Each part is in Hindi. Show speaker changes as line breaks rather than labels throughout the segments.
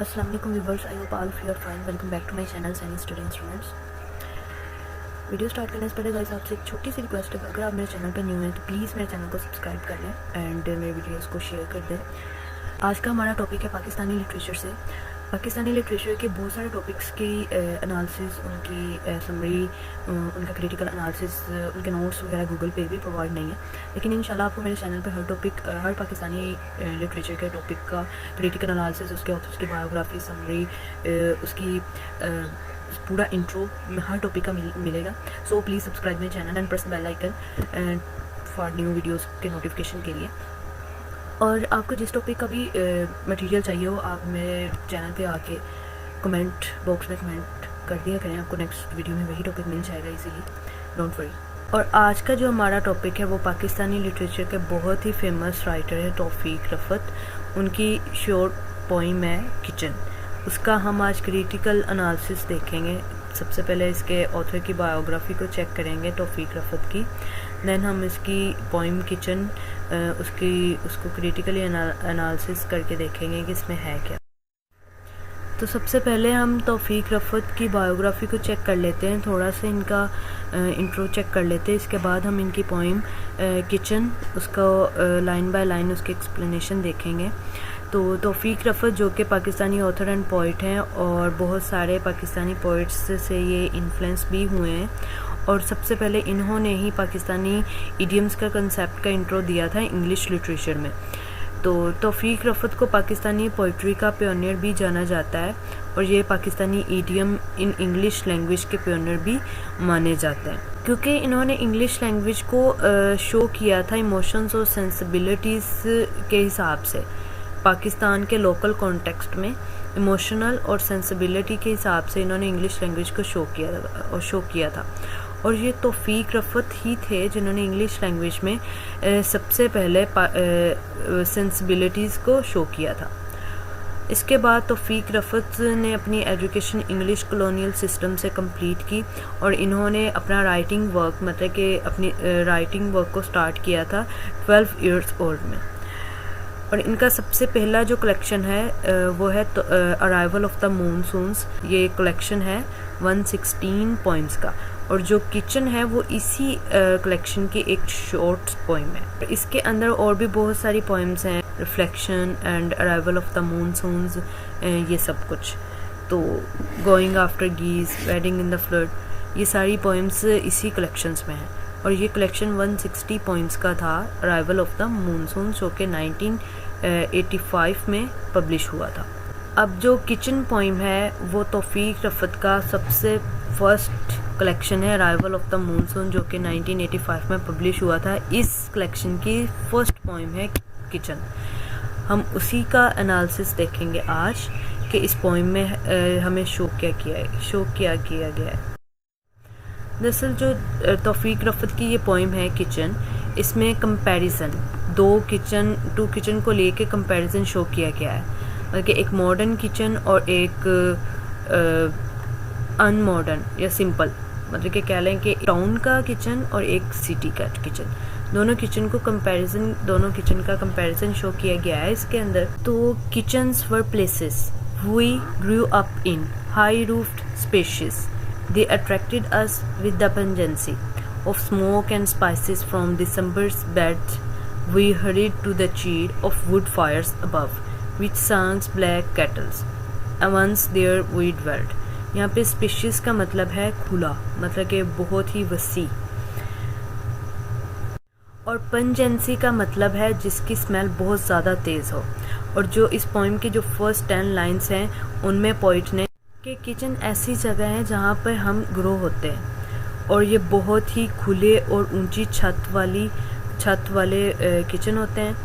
अस्सलाम वालेकुम viewers, I hope all of you are fine. Welcome back to my channel Saini study instruments. Video start करने से पहले गाइस आपसे एक छोटी सी रिक्वेस्ट है, अगर आप मेरे चैनल पर न्यू हैं तो प्लीज़ मेरे चैनल को सब्सक्राइब कर लें एंड मेरे वीडियोस को शेयर कर दें। आज का हमारा टॉपिक है पाकिस्तानी लिटरेचर से। पाकिस्तानी लिटरेचर के बहुत सारे टॉपिक्स की एनालिसिस, उनकी समरी, उनका क्रिटिकल एनालिसिस, उनके नोट्स वगैरह गूगल पे भी प्रोवाइड नहीं है, लेकिन इंशाल्लाह आपको मेरे चैनल पे हर पाकिस्तानी लिटरेचर के टॉपिक का क्रिटिकल एनालिसिस, उसके ऑथर्स की बायोग्राफी, समरी, उसकी पूरा इंट्रो हर टॉपिक का मिलेगा। So please subscribe my channel and press bell icon for new videos के नोटिफिकेशन के लिए। और आपको जिस टॉपिक का भी मटेरियल चाहिए हो, आप मेरे चैनल पे आके कमेंट बॉक्स में कमेंट कर दिया करें, आपको नेक्स्ट वीडियो में वही टॉपिक मिल जाएगा इजीली, डोंट वरी। और आज का जो हमारा टॉपिक है वो पाकिस्तानी लिटरेचर के बहुत ही फेमस राइटर है तौफीक रफ़त। उनकी शॉर्ट पोइम है किचन, उसका हम आज क्रिटिकल एनालिसिस देखेंगे। सबसे पहले इसके ऑथर की बायोग्राफी को चेक करेंगे तौफीक रफ़त की, देन हम इसकी पोइम किचन उसको क्रिटिकली एनालिसिस करके देखेंगे कि इसमें है क्या। तो सबसे पहले हम तौफीक रफ़त की बायोग्राफी को चेक कर लेते हैं, थोड़ा सा इनका इंट्रो चेक कर लेते हैं। इसके बाद हम इनकी पोइम किचन उसका लाइन बाय लाइन उसकी एक्सप्लेनेशन देखेंगे। तो तौफीक रफ़त जो कि पाकिस्तानी ऑथर एंड पोइट हैं और बहुत सारे पाकिस्तानी पोइट्स से ये इन्फ्लुएंस भी हुए हैं, और सबसे पहले इन्होंने ही पाकिस्तानी इडियम्स का कंसेप्ट का इंट्रो दिया था इंग्लिश लिटरेचर में। तो तौफीक रफ़त को पाकिस्तानी पोइट्री का पियोनियर भी जाना जाता है, और ये Pakistani idiom in English language के पियोनियर भी माने जाते हैं, क्योंकि इन्होंने इंग्लिश लैंग्वेज को शो किया था इमोशंस और सेंसिबिलिटीज़ के हिसाब से। पाकिस्तान के लोकल कॉन्टेक्स्ट में इमोशनल और सेंसिबिलिटी के हिसाब से इन्होंने इंग्लिश लैंग्वेज को शो किया था। और ये तौफीक रफ़त ही थे जिन्होंने इंग्लिश लैंग्वेज में सबसे पहले सेंसिबिलिटीज़ को शो किया था। इसके बाद तौफीक रफ़त ने अपनी एजुकेशन इंग्लिश कॉलोनियल सिस्टम से कंप्लीट की, और इन्होंने अपना राइटिंग वर्क मतलब कि अपनी राइटिंग वर्क को स्टार्ट किया था 12 इयर्स ओल्ड में। और इनका सबसे पहला जो कलेक्शन है वो है अराइवल ऑफ द मॉनसून्स। ये कलेक्शन है 116 पोइम्स का, और जो किचन है वो इसी कलेक्शन की एक शॉर्ट पोइम है। इसके अंदर और भी बहुत सारी पोइम्स हैं, reflection and arrival of the monsoons, ये सब कुछ। तो going after geese, wedding in the flood, ये सारी पोइम्स इसी कलेक्शंस में हैं। और ये कलेक्शन 160 पोइम्स का था, अराइवल ऑफ द मॉनसून, जो कि 1985 में पब्लिश हुआ था। अब जो किचन पोइम है वो तौफीक रफ़त का सबसे फर्स्ट कलेक्शन है, अराइवल ऑफ द मॉनसून, जो कि 1985 में पब्लिश हुआ था। इस कलेक्शन की फर्स्ट पोइम है किचन। हम उसी का एनालिसिस देखेंगे आज कि इस पोइम में हमें शो किया गया है। दरअसल जो तौफीक रफ़त की ये पोइम है किचन, इसमें कंपैरिजन टू किचन को लेके कंपैरिजन शो किया गया है, बल्कि एक मॉडर्न किचन और एक अनमॉडर्न या सिंपल, मतलब कि कह लें कि टाउन का किचन और एक सिटी का किचन, दोनों किचन का कंपैरिजन शो किया गया है इसके अंदर। तो kitchens were places we grew up in, high roofed, spacious. They attracted us with the pungency of smoke and spices from December's bed. We hurried to the cheer of wood fires above, which sang black kettles. And once there we dwelt. यहाँ पे स्पेशियस का मतलब है खुला, मतलब कि बहुत ही वसी, और पंजेंसी का मतलब है जिसकी स्मेल बहुत ज़्यादा तेज़ हो। और जो इस पोइम की जो फर्स्ट 10 लाइन्स हैं उनमें पोइट ने कि किचन ऐसी जगह है जहाँ पर हम ग्रो होते हैं, और ये बहुत ही खुले और ऊंची छत वाले किचन होते हैं,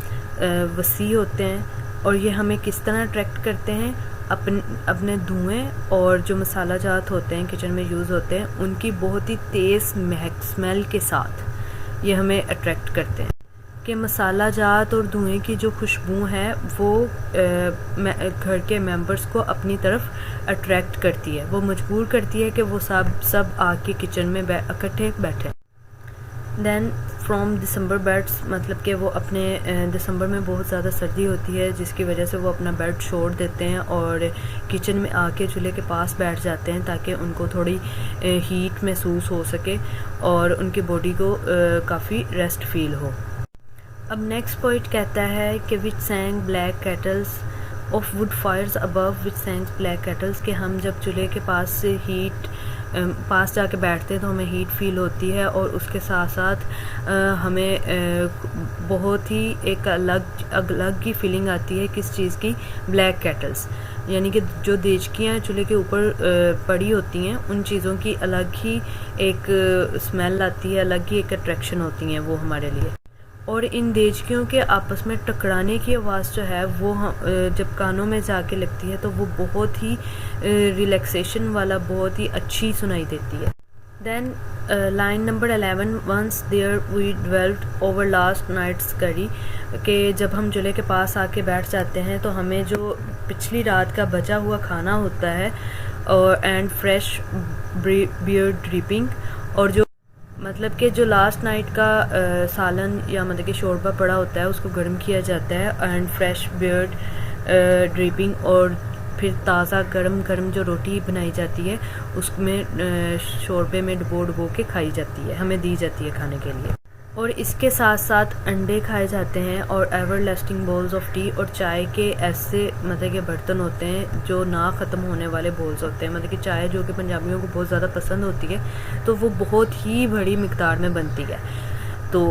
वसी होते हैं, और ये हमें किस तरह अट्रैक्ट करते हैं, अपने धुएं और जो मसाला जात होते हैं किचन में यूज़ होते हैं उनकी बहुत ही तेज़ महक स्मेल के साथ ये हमें अट्रैक्ट करते हैं। कि मसाला जात और धुएं की जो खुशबू है वो घर के मेंबर्स को अपनी तरफ अट्रैक्ट करती है, वो मजबूर करती है कि वो सब आके किचन में इकट्ठे बैठे। देन फ्रॉम दिसंबर बेड्स, मतलब कि वो अपने दिसंबर में बहुत ज़्यादा सर्दी होती है जिसकी वजह से वो अपना बेड छोड़ देते हैं और किचन में आके चूल्हे के पास बैठ जाते हैं ताकि उनको थोड़ी हीट महसूस हो सके और उनकी बॉडी को काफ़ी रेस्ट फील हो। अब नेक्स्ट पॉइंट कहता है कि which sang black cattles of wood fires above which sang black cattles, कि हम जब चूल्हे के पास से पास जाके बैठते हैं तो हमें हीट फील होती है और उसके साथ साथ हमें बहुत ही एक अलग ही फीलिंग आती है किस चीज़ की, ब्लैक कैटल्स, यानी कि जो देचकियाँ चूल्हे के ऊपर पड़ी होती हैं उन चीज़ों की अलग ही एक स्मेल आती है, अलग ही एक अट्रैक्शन होती हैं वो हमारे लिए। और इन देचकियों के आपस में टकराने की आवाज़ जो है वो जब कानों में जाके लगती है तो वो बहुत ही रिलैक्सेशन वाला, बहुत ही अच्छी सुनाई देती है। Then line number 11, once there we dwelt over last nights करी, कि जब हम चूल्हे के पास आके बैठ जाते हैं तो हमें जो पिछली रात का बचा हुआ खाना होता है और एंड फ्रेश बियर्ड ड्रिपिंग, और जो मतलब कि जो लास्ट नाइट का सालन या मतलब कि शोरबा पड़ा होता है उसको गर्म किया जाता है एंड फ्रेश बियर्ड ड्रिपिंग, और फिर ताज़ा गरम जो रोटी बनाई जाती है उसमें शोरबे में डुबो के खाई जाती है, हमें दी जाती है खाने के लिए। और इसके साथ साथ अंडे खाए जाते हैं और ever lasting bowls of tea, और चाय के ऐसे मतलब के बर्तन होते हैं जो ना ख़त्म होने वाले बोल्स होते हैं, मतलब कि चाय जो कि पंजाबियों को बहुत ज़्यादा पसंद होती है तो वो बहुत ही बड़ी मिकदार में बनती है, तो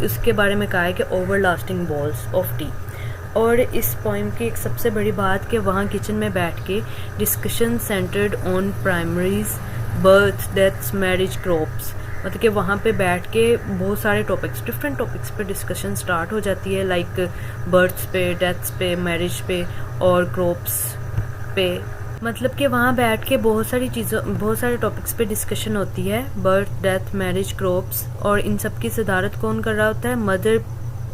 उसके बारे में कहा है कि over lasting bowls of tea. और इस पोइम की एक सबसे बड़ी बात कि वहाँ किचन में बैठ के discussion centred on primaries, birth, deaths, marriage, crops, मतलब कि वहाँ पे बैठ के बहुत सारे टॉपिक्स, डिफरेंट टॉपिक्स पे डिस्कशन स्टार्ट हो जाती है, लाइक बर्थ्स पे, डेथ्स पे, मैरिज पे और क्रॉप्स पे, मतलब कि वहाँ बैठ के बहुत सारे टॉपिक्स पे डिस्कशन होती है, बर्थ, डेथ, मैरिज, क्रॉप्स, और इन सब की सदारत कौन कर रहा होता है, mother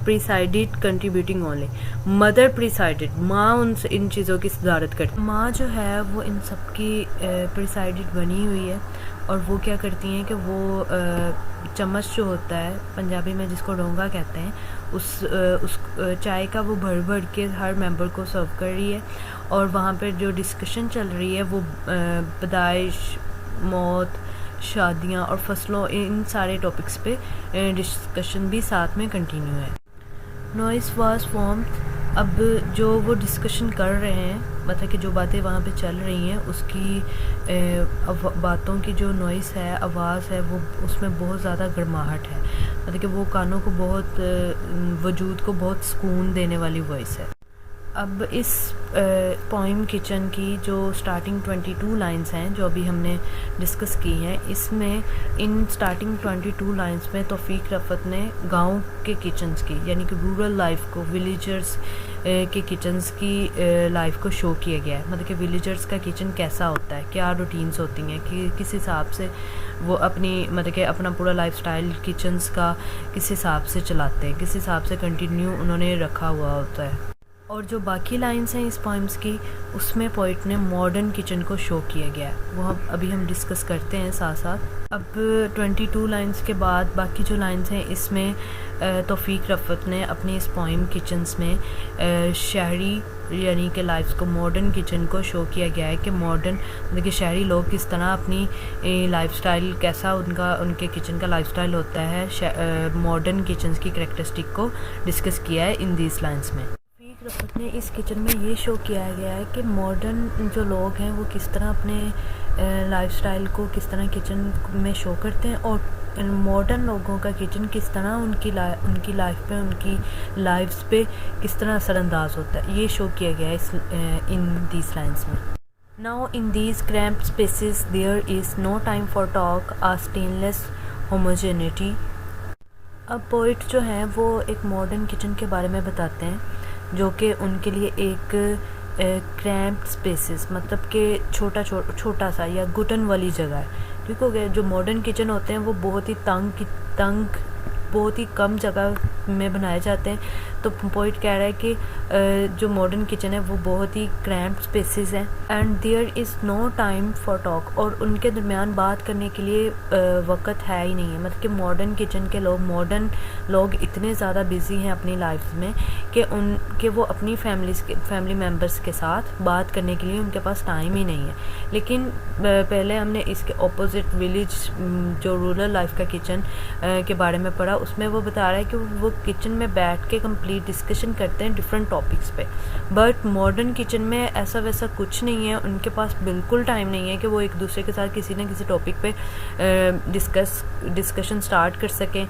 presided contributing only, mother presided, माँ इन चीज़ों की सदारत करती है। माँ जो है वो इन सब की प्रिसाइडेड बनी हुई है और वो क्या करती हैं कि वो चम्मच जो होता है पंजाबी में जिसको डोंगा कहते हैं, उस चाय का वो भर के हर मेंबर को सर्व कर रही है, और वहाँ पर जो डिस्कशन चल रही है वो पैदाइश, मौत, शादियाँ और फसलों, इन सारे टॉपिक्स पे डिस्कशन भी साथ में कंटिन्यू है। नॉइस वाज फॉर्म, अब जो वो डिस्कशन कर रहे हैं, मतलब कि जो बातें वहाँ पे चल रही हैं उसकी बातों की जो नॉइस है, आवाज़ है, वो उसमें बहुत ज़्यादा गर्माहट है, मतलब कि वो कानों को बहुत, वजूद को बहुत सुकून देने वाली वॉइस है। अब इस पोइम किचन की जो स्टार्टिंग 22 लाइंस हैं जो अभी हमने डिस्कस की हैं, इसमें इन स्टार्टिंग 22 लाइंस में तौफीक रफ़त ने गांव के किचन्स की, यानी कि रूरल लाइफ को, विलेजर्स के किचन्स की लाइफ को शो किया गया है, मतलब कि विलेजर्स का किचन कैसा होता है, क्या रूटीन्स होती हैं, कि किस हिसाब से वो अपनी मतलब कि अपना पूरा लाइफस्टाइल किचन्स का किस हिसाब से चलाते हैं, किस हिसाब से कंटिन्यू उन्होंने रखा हुआ होता है। और जो बाकी लाइंस हैं इस पोइम्स की, उसमें पोइट ने मॉडर्न किचन को शो किया गया है, वो अभी हम डिस्कस करते हैं साथ साथ। अब 22 लाइंस के बाद बाकी जो लाइंस हैं इसमें तौफीक रफ़त ने अपनी इस पोइम किचन्स में शहरी यानी कि लाइफ को, मॉडर्न किचन को शो किया गया है कि मॉडर्न मतलब कि शहरी लोग किस तरह अपनी लाइफस्टाइल, कैसा उनके किचन का लाइफस्टाइल होता है, मॉडर्न किचन्स की करैक्टरिस्टिक को डिस्कस किया है इन दीज लाइंस में। रफ़त ने इस किचन में ये शो किया गया है कि मॉडर्न जो लोग हैं वो किस तरह अपने लाइफस्टाइल को किस तरह किचन में शो करते हैं, और मॉडर्न लोगों का किचन किस तरह उनकी लाइफ पे, उनकी लाइफ्स पे किस तरह असरअंदाज होता है, ये शो किया गया है इन दीज लाइंस में। Now in these cramped spaces there is no time for talk, a stainless homogeneity. अब पोइट जो हैं वो एक मॉडर्न किचन के बारे में बताते हैं जो कि उनके लिए एक क्रैम्प्ड स्पेसेस, मतलब कि छोटा सा या घुटन वाली जगह है, ठीक हो गया। जो मॉडर्न किचन होते हैं वो बहुत ही तंग बहुत ही कम जगह में बनाए जाते हैं तो पोइट कह रहा है कि जो मॉडर्न किचन है वो बहुत ही क्रैम्प स्पेसेस हैं and there is no time for talk, और उनके दरमियान बात करने के लिए वक्त है ही नहीं है। मतलब कि मॉडर्न किचन के मॉडर्न लोग इतने ज़्यादा बिजी हैं अपनी लाइफ में कि वो अपनी फैमिली मेम्बर्स के साथ बात करने के लिए उनके पास टाइम ही नहीं है। लेकिन पहले हमने इसके ऑपोजिट विलेज जो रूरल लाइफ का किचन के बारे में पढ़ा, उसमें वो बता रहा है कि वो किचन में बैठ के कंप्लीट डिस्कशन करते हैं डिफरेंट टॉपिक्स पे। बट मॉडर्न किचन में ऐसा वैसा कुछ नहीं है, उनके पास बिल्कुल टाइम नहीं है कि वो एक दूसरे के साथ किसी न किसी टॉपिक पे डिस्कशन स्टार्ट कर सकें।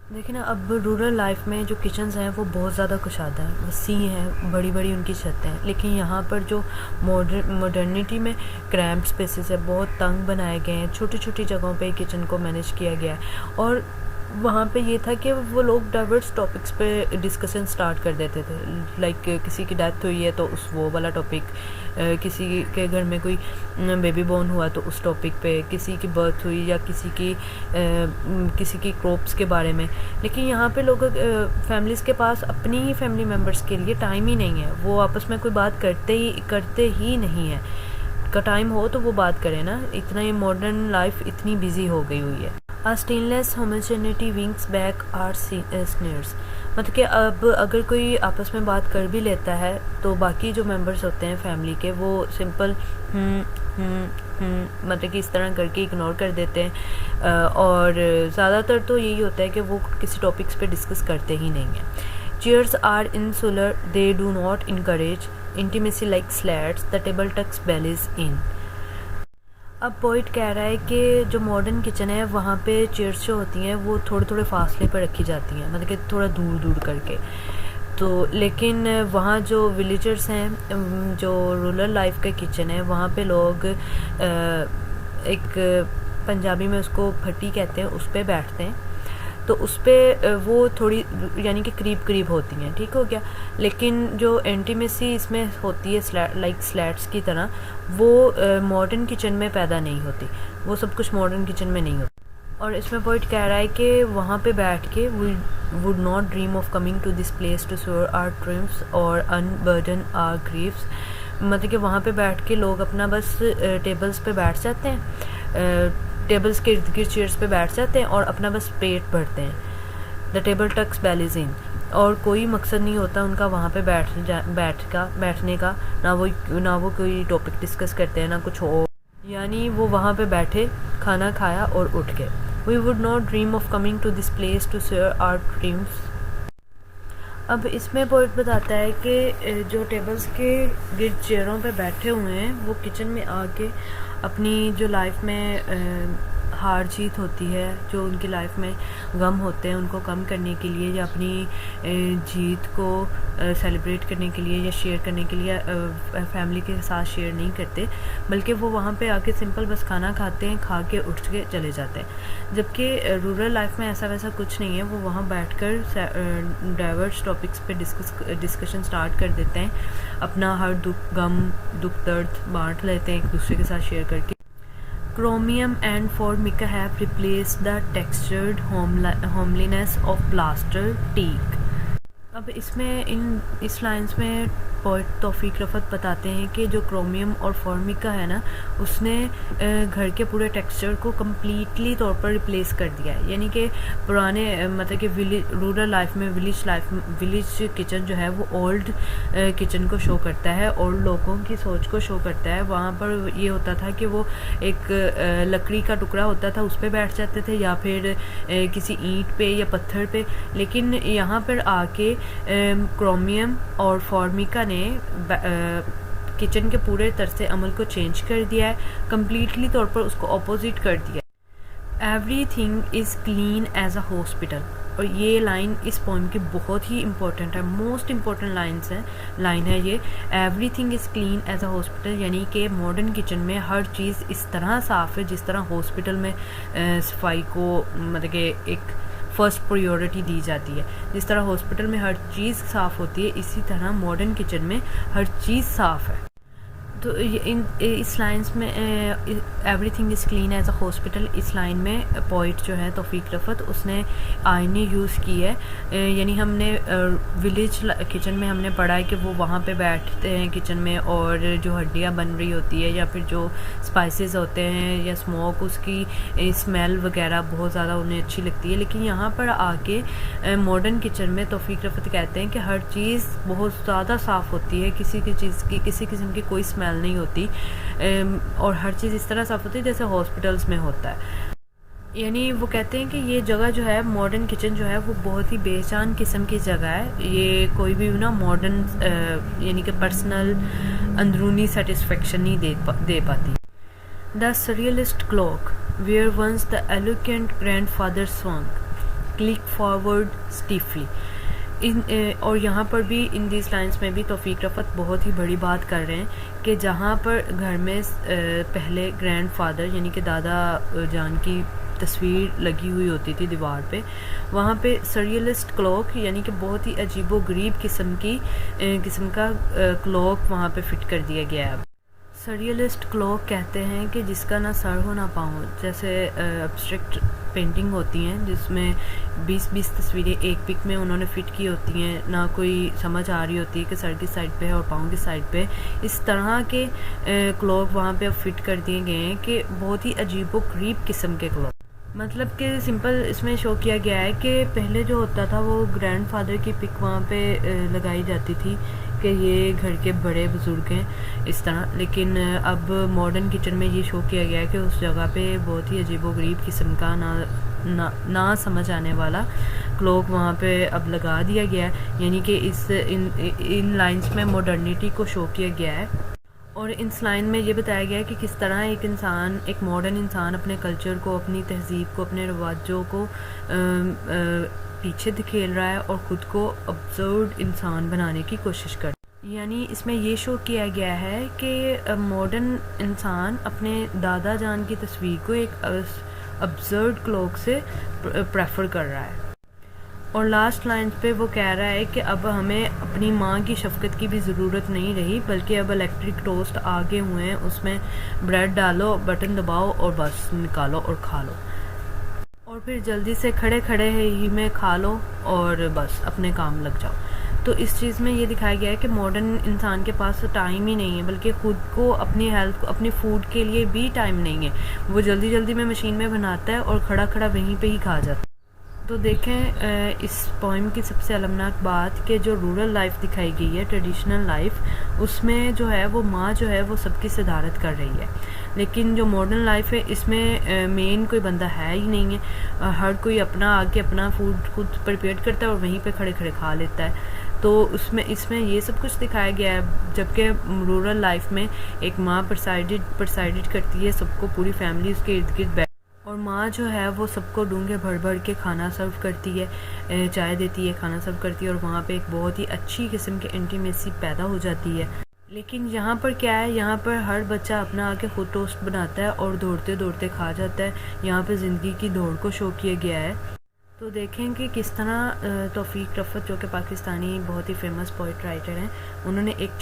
देखिए ना, अब रूरल लाइफ में जो किचन्स हैं वो बहुत ज़्यादा कुशादा है, वसी हैं, बड़ी बड़ी उनकी छतें हैं। लेकिन यहाँ पर जो मॉडर्निटी में क्रैम्प स्पेसेस है, बहुत तंग बनाए गए हैं, छोटी छोटी जगहों पे किचन को मैनेज किया गया है। और वहाँ पे ये था कि वो लोग डाइवर्स टॉपिक्स पे डिस्कशन स्टार्ट कर देते थे। लाइक किसी की डेथ हुई है तो वो वाला टॉपिक, किसी के घर में कोई बेबी बॉर्न हुआ तो उस टॉपिक पे, किसी की बर्थ हुई या किसी की क्रॉप्स के बारे में। लेकिन यहाँ पे लोग फैमिलीज़ के पास अपनी ही फैमिली मेम्बर्स के लिए टाइम ही नहीं है, वो आपस में कोई बात करते ही नहीं है। का टाइम हो तो वो बात करें ना, इतना ये मॉडर्न लाइफ इतनी बिजी हो गई हुई है। A stainless homogeneity wings back our snares, मतलब कि अब अगर कोई आपस में बात कर भी लेता है तो बाकी जो मेंबर्स होते हैं फैमिली के वो सिंपल मतलब कि इस तरह करके इग्नोर कर देते हैं। और ज़्यादातर तो यही होता है कि वो किसी टॉपिक्स पे डिस्कस करते ही नहीं हैं। Chairs are insular, they do not encourage intimacy like slats, the table tucks bellies in. अब पोइट कह रहा है कि जो मॉडर्न किचन है वहाँ पे चेयर्स जो होती हैं वो थोड़े थोड़े फासले पर रखी जाती हैं, मतलब कि थोड़ा दूर दूर करके। तो लेकिन वहाँ जो विलेजर्स हैं, जो रूरल लाइफ का किचन है, वहाँ पे लोग एक पंजाबी में उसको भट्टी कहते हैं, उस पर बैठते हैं। तो उस पर वो थोड़ी यानी कि करीब होती हैं, ठीक हो गया। लेकिन जो इंटीमेसी इसमें होती है लाइक स्लैट्स की तरह, वो मॉडर्न किचन में पैदा नहीं होती, वो सब कुछ मॉडर्न किचन में नहीं होता। और इसमें पॉइंट कह रहा है कि वहाँ पे बैठ के we would not dream of coming to this place to soar our dreams और अनबर्डन आर ग्रीव्स। मतलब कि वहाँ पे बैठ के लोग अपना बस टेबल्स पे बैठ जाते हैं, टेबल्स के इर्द गिर्द चेयर्स पे बैठ जाते हैं और अपना बस पेट भरते हैं। द टेबल टक्स बेलीज इन, और कोई मकसद नहीं होता उनका वहाँ पे बैठने का, ना वो कोई टॉपिक डिस्कस करते हैं ना कुछ हो, यानी वो वहाँ पे बैठे, खाना खाया और उठ गए। We would not dream of coming to this place to share our dreams. अब इसमें पॉइंट बताता है कि जो टेबल्स के गिर्द चेयरों पे बैठे हुए हैं वो किचन में आके अपनी जो लाइफ में हार जीत होती है, जो उनकी लाइफ में गम होते हैं, उनको कम करने के लिए या अपनी जीत को सेलिब्रेट करने के लिए या शेयर करने के लिए फैमिली के साथ शेयर नहीं करते, बल्कि वो वहाँ पे आके सिंपल बस खाना खाते हैं, खा के उठ के चले जाते हैं। जबकि रूरल लाइफ में ऐसा वैसा कुछ नहीं है, वो वहाँ बैठकर डाइवर्स टॉपिक्स पे डिस्कशन स्टार्ट कर देते हैं, अपना हर दुख दर्द बांट लेते हैं एक दूसरे के साथ शेयर करके। Chromium and formica have replaced the textured homeliness of plaster teak। अब इसमें इस लाइन्स में पोइट तौफीक रफ़त बताते हैं कि जो क्रोमियम और फॉर्मिका है ना, उसने घर के पूरे टेक्सचर को कम्प्लीटली तौर पर रिप्लेस कर दिया है। यानी कि पुराने मतलब कि रूरल लाइफ में विलेज किचन जो है वो ओल्ड किचन को शो करता है, ओल्ड लोगों की सोच को शो करता है। वहाँ पर ये होता था कि वो एक लकड़ी का टुकड़ा होता था, उस पर बैठ जाते थे या फिर किसी ईंट पे या पत्थर पे। लेकिन यहाँ पर आके क्रोमियम और फॉर्मिका ने किचन के पूरे तरस अमल को चेंज कर दिया है, कम्प्लीटली तौर पर उसको अपोजिट कर दिया है। Everything is clean as a hospital. और ये लाइन इस पोएम की बहुत ही इंपॉर्टेंट है, मोस्ट इम्पॉर्टेंट लाइन है ये। Everything is clean as a hospital, यानी कि मॉडर्न किचन में हर चीज़ इस तरह साफ़ है जिस तरह हॉस्पिटल में सफाई को मतलब कि एक फ़र्स्ट प्रायोरिटी दी जाती है। जिस तरह हॉस्पिटल में हर चीज़ साफ़ होती है, इसी तरह मॉडर्न किचन में हर चीज़ साफ़ है। तो इस लाइन्स में everything is clean as a hospital, इस लाइन में पोइट जो है तौफीक रफ़त उसने आईने यूज़ की है। यानी हमने विलेज किचन में हमने पढ़ा है कि वो वहाँ पे बैठते हैं किचन में और जो हड्डियाँ बन रही होती है या फिर जो स्पाइसेस होते हैं या स्मोक, उसकी स्मेल वगैरह बहुत ज़्यादा उन्हें अच्छी लगती है। लेकिन यहाँ पर आके मॉडर्न किचन में तौफीक रफ़त कहते हैं कि हर चीज़ बहुत ज़्यादा साफ़ होती है, किसी किस्म की कोई स्मेल नहीं होती और हर चीज़ इस तरह साफ़ होती है जैसे हॉस्पिटल्स में होता है। यानी वो कहते हैं कि ये जगह जो है मॉडर्न किचन जो है वो बहुत ही बेजान किस्म की जगह है। ये कोई भी ना मॉडर्न यानी कि पर्सनल अंदरूनी सेटिस्फेक्शन नहीं दे पाती। The surrealist clock where once the eloquent grandfather swung click forward stiffly. और यहाँ पर भी इन दिस लाइन्स में भी तौफीक रफ़त बहुत ही बड़ी बात कर रहे हैं कि जहाँ पर घर में पहले ग्रैंडफादर यानी कि दादा जान की तस्वीर लगी हुई होती थी दीवार पे, वहाँ पे सरियलिस्ट क्लॉक यानी कि बहुत ही अजीबो गरीब किस्म का क्लॉक वहाँ पे फिट कर दिया गया है। सरियलिस्ट क्लॉक कहते हैं कि जिसका ना सर हो ना पाँव, जैसे एब्स्ट्रैक्ट पेंटिंग होती हैं जिसमें 20-20 तस्वीरें एक पिक में उन्होंने फ़िट की होती हैं, ना कोई समझ आ रही होती है कि सर की साइड पे है और पाँव की साइड पे। इस तरह के क्लॉक वहाँ पे अब फिट कर दिए गए हैं कि बहुत ही अजीबो गरीब किस्म के क्लॉक। मतलब कि सिंपल इसमें शो किया गया है कि पहले जो होता था वो ग्रैंडफादर की पिक वहाँ पे लगाई जाती थी कि ये घर के बड़े बुज़ुर्ग हैं इस तरह। लेकिन अब मॉडर्न किचन में ये शो किया गया है कि उस जगह पे बहुत ही अजीबोगरीब किस्म का ना समझ आने वाला क्लॉक वहाँ पे अब लगा दिया गया है। यानी कि इन लाइंस में मॉडर्निटी को शो किया गया है और इस लाइन में ये बताया गया है कि किस तरह एक मॉडर्न इंसान अपने कल्चर को, अपनी तहज़ीब को, अपने रवाजों को पीछे धकेल रहा है और ख़ुद को अब्सर्ड इंसान बनाने की कोशिश कर। यानी इसमें ये शो किया गया है कि मॉडर्न इंसान अपने दादा जान की तस्वीर को एक अब्सर्ड क्लॉक से प्रेफर कर रहा है। और लास्ट लाइन पे वो कह रहा है कि अब हमें अपनी माँ की शफ़क़त की भी ज़रूरत नहीं रही, बल्कि अब इलेक्ट्रिक टोस्ट आगे हुए हैं, उसमें ब्रेड डालो, बटन दबाओ और बस निकालो और खा लो, और फिर जल्दी से खड़े खड़े ही में खा लो और बस अपने काम लग जाओ। तो इस चीज़ में ये दिखाया गया है कि मॉडर्न इंसान के पास टाइम ही नहीं है, बल्कि ख़ुद को, अपनी हेल्थ को, अपनी फ़ूड के लिए भी टाइम नहीं है। वो जल्दी जल्दी में मशीन में बनाता है और खड़ा खड़ा वहीं पे ही खा जाता है। तो देखें इस पोइम की सबसे अलमनाक बात कि जो रूरल लाइफ दिखाई गई है, ट्रेडिशनल लाइफ, उसमें जो है वो माँ जो है वो सबकी सदारत कर रही है। लेकिन जो मॉडर्न लाइफ है इसमें मेन कोई बंदा है ही नहीं है। हर कोई अपना आके अपना फूड खुद प्रिपेयर करता है और वहीं पे खड़े खड़े खा लेता है। तो इसमें ये सब कुछ दिखाया गया है, जबकि रूरल लाइफ में एक माँ प्रिसाइडेड करती है सबको, पूरी फैमिली उसके इर्द गिर्द, और माँ जो है वो सबको डूंगे भर भर के खाना सर्व करती है, चाय देती है, खाना सर्व करती है, और वहाँ पे एक बहुत ही अच्छी किस्म की इंटीमेसी पैदा हो जाती है। लेकिन यहाँ पर क्या है, यहाँ पर हर बच्चा अपना आके खुद टोस्ट बनाता है और दौड़ते दौड़ते खा जाता है। यहाँ पे ज़िंदगी की दौड़ को शो किया गया है। तो देखें कि किस तरह तौफीक रफ़त, जो कि पाकिस्तानी बहुत ही फेमस पोइट राइटर हैं, उन्होंने एक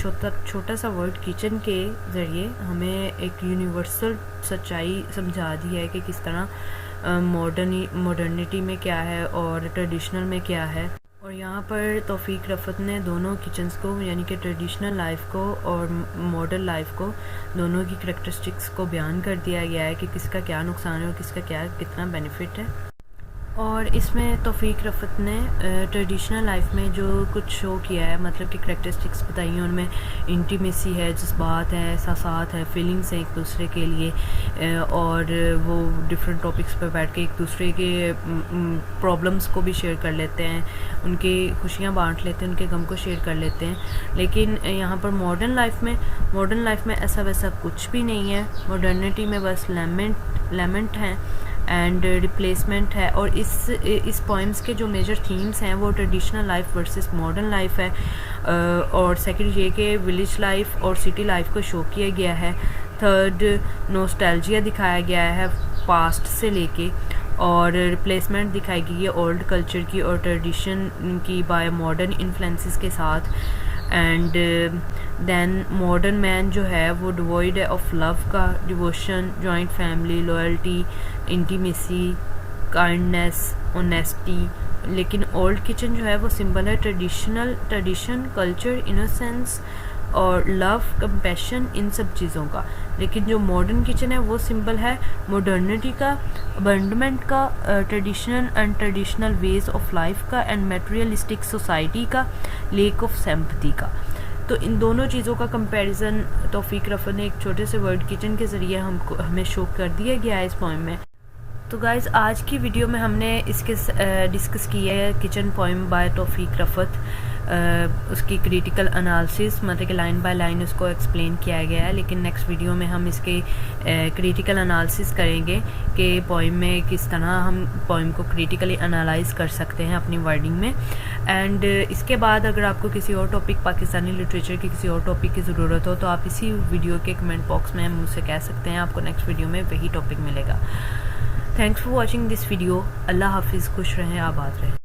छोटा सा वर्ड किचन के ज़रिए हमें एक यूनिवर्सल सच्चाई समझा दी है कि किस तरह मॉडर्निटी में क्या है और ट्रेडिशनल में क्या है। और यहाँ पर तौफीक रफ़त ने दोनों किचन्स को, यानी कि ट्रेडिशनल लाइफ को और मॉडर्न लाइफ को, दोनों की करैक्टरिस्टिक्स को बयान कर दिया गया है कि किसका क्या नुकसान है और किसका कितना बेनिफिट है। और इसमें तौफीक रफ़त ने ट्रेडिशनल लाइफ में जो कुछ शो किया है, मतलब कि करैक्टरिस्टिक्स बताई हैं, उनमें इंटीमेसी है, जज्बात हैं, एहसासात हैं, फीलिंग्स हैं एक दूसरे के लिए, और वो डिफरेंट टॉपिक्स पर बैठ के एक दूसरे के प्रॉब्लम्स को भी शेयर कर लेते हैं, उनकी खुशियाँ बांट लेते हैं, उनके गम को शेयर कर लेते हैं। लेकिन यहाँ पर मॉडर्न लाइफ में ऐसा वैसा कुछ भी नहीं है। मॉडर्निटी में बस लेमेंट हैं एंड रिप्लेसमेंट है। और इस पोइम्स के जो मेजर थीम्स हैं वो traditional life versus modern life है, और सेकंड ये कि विलेज लाइफ और सिटी लाइफ को शो किया गया है। थर्ड, नॉस्टैल्जिया दिखाया गया है पास्ट से लेके, और रिप्लेसमेंट दिखाई गई है ओल्ड कल्चर की और ट्रेडिशन की बाय मॉडर्न इन्फ्लुएंसेस के साथ। एंड दैन मॉडर्न मैन जो है वो डिवॉइड है ऑफ लव का, devotion, joint family, loyalty, intimacy, kindness, honesty. लेकिन ओल्ड किचन जो है वो सिंबल है ट्रेडिशन, कल्चर, इनोसेंस और लव, कंपैशन, इन सब चीज़ों का। लेकिन जो मॉडर्न किचन है वो सिंबल है मॉडर्निटी का, अबंडमेंट का, traditional and traditional ways of life का, एंड मटेरियलिस्टिक सोसाइटी का, लेक ऑफ सिंपैथी का। तो इन दोनों चीज़ों का कंपैरिजन तौफीक रफ़त ने एक छोटे से वर्ड किचन के ज़रिए हमें शो कर दिया गया है इस पोएम में। तो गाइज़ आज की वीडियो में हमने इसके डिस्कस किया है किचन पोएम बाय तौफीक रफ़त, उसकी क्रिटिकल एनालिसिस, मतलब कि लाइन बाय लाइन उसको एक्सप्लेन किया गया है। लेकिन नेक्स्ट वीडियो में हम इसके क्रिटिकल एनालिसिस करेंगे कि पोएम में किस तरह हम पोएम को क्रिटिकली एनालाइज कर सकते हैं अपनी वर्डिंग में। एंड इसके बाद अगर आपको किसी और टॉपिक, पाकिस्तानी लिटरेचर की किसी और टॉपिक की ज़रूरत हो तो आप इसी वीडियो के कमेंट बॉक्स में मुझसे कह सकते हैं, आपको नेक्स्ट वीडियो में वही टॉपिक मिलेगा। Thanks for watching this video. अल्लाह हाफिज़, खुश रहें, आबाद रहें।